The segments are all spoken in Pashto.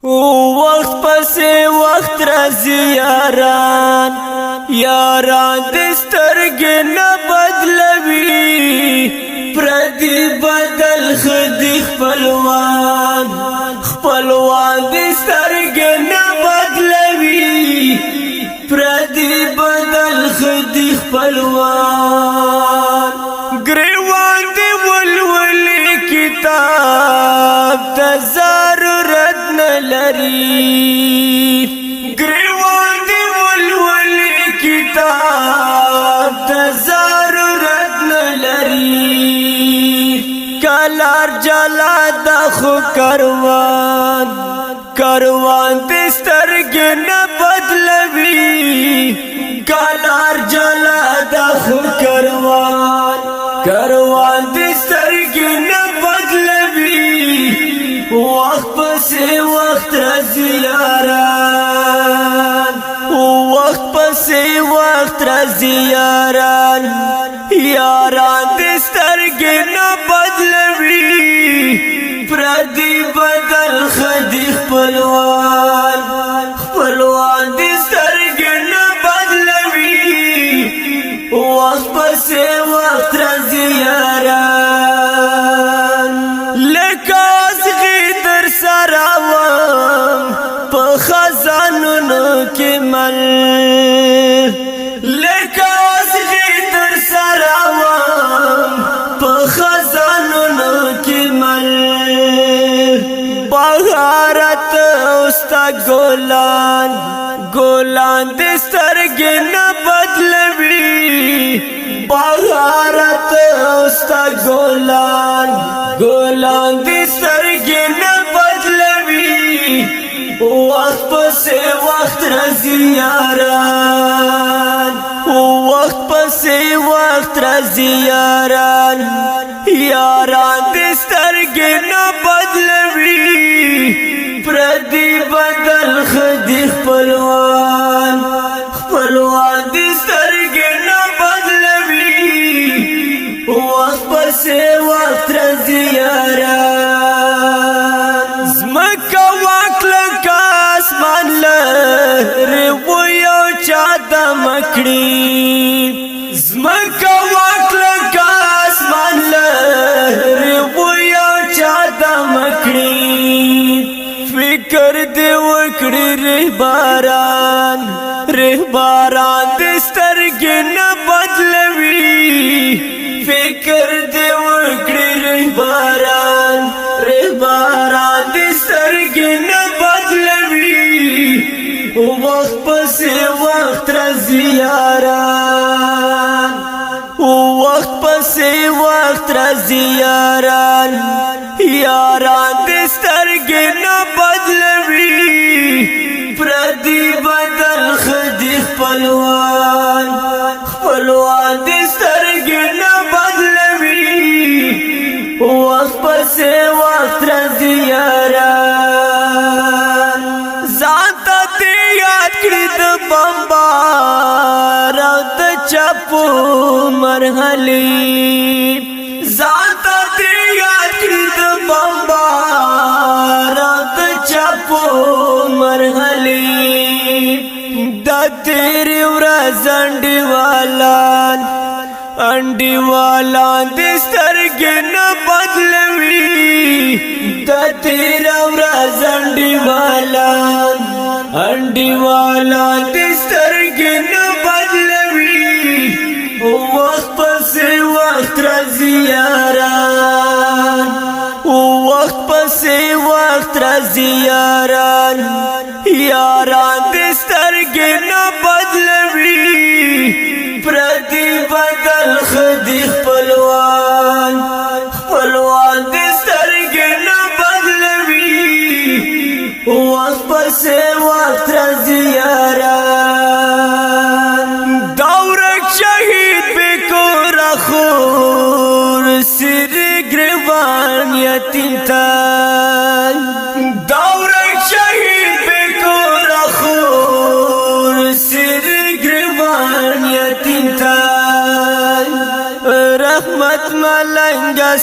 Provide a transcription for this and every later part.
وقت پسې وقت راځي یاران دسترګې نه بدلوي پردي بدل خدي خپلوان دسترګې نه بدلوي پردي بدل خدي خپلوان ګریوان دی ولولي کتاب د ضرورت نه لري ګریوان دی ولولي کتاب د ضرورت نه لري کلار جلا د خو کاروان دسترګې نه بدلوي کلار جلا د خو کاروان دسترګې نه بدلوي وقت پسې وقت راځي وقت پسې وقت راځي یاران دسترګې نه بدلوي پردي بدل خدي خپلوان دسترګې نه بدلوي وقت پسې وقت راځي په خزانونو کې مل لکه وسغې در سره وم په خزانونو کې مل بهارت اوستا ګلان دسترګې نه بدلوي بهارت اوستا ګلان دسترګې نه وقت پسې وقت راځي وقت پسې وقت راځي یاران دسترګې نه بدلوي پردي بدل خدي خپلوان دسترګې نه بدلوي وقت پسې وقت راځي زمکه اسمان لري و یو چا د مکړي زمکه واکله اسمان لري و یو چا د مکړي فکر دی وکړي رهباران دسترګې نه بدلوي فکر دی وکړي رهباران دسترګې نه وقت پسې وقت راځي وقت پسې وقت راځي یاران دسترګې نه بدلوي پردي بدل خدي خپلوان دسترګې نه بدلوي وقت پسې وقت راځي بمبار او د چپو مرحلي ذاته دې یاد کړې د بمبار او د چپو مرحلي د تیرې ورځ انډیوالان دسترګې نه بدلوي د تیرې ورځ انډیوالان دسترګې نه بدلوي وقت پسې وقت راځي وقت پسې وقت راځي یاران دسترګې نه بدلوي پردي بدل خدي خپلوان دسترګې نه بدلوي وقت پسې وقت راځي دورک شهید بکور خور سر گریوان یتیم تن دورک شهید بکور خور سر گریوان یتیم تن رحمت ملنگا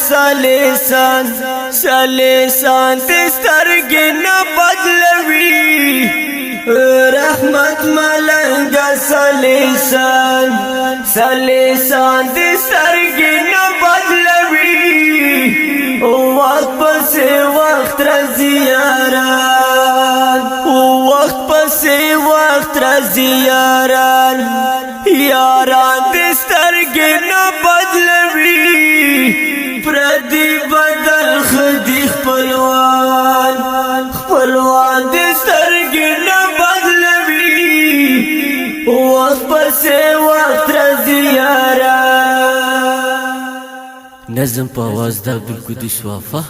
سالیسان دسترګې نه بدلوي مات ملنگ سلیسان سلیسان دی سترگی نبدلوی وقت پس وقت رضی یاران وقت پس وقت رضی یاران یاران دی سترگی نبدلوی پردی بدل خدی خپلوان دی سترگی نبدلوی وقت پس وقت رضی یاران. نظم په آواز د عبدالقدوس وافا.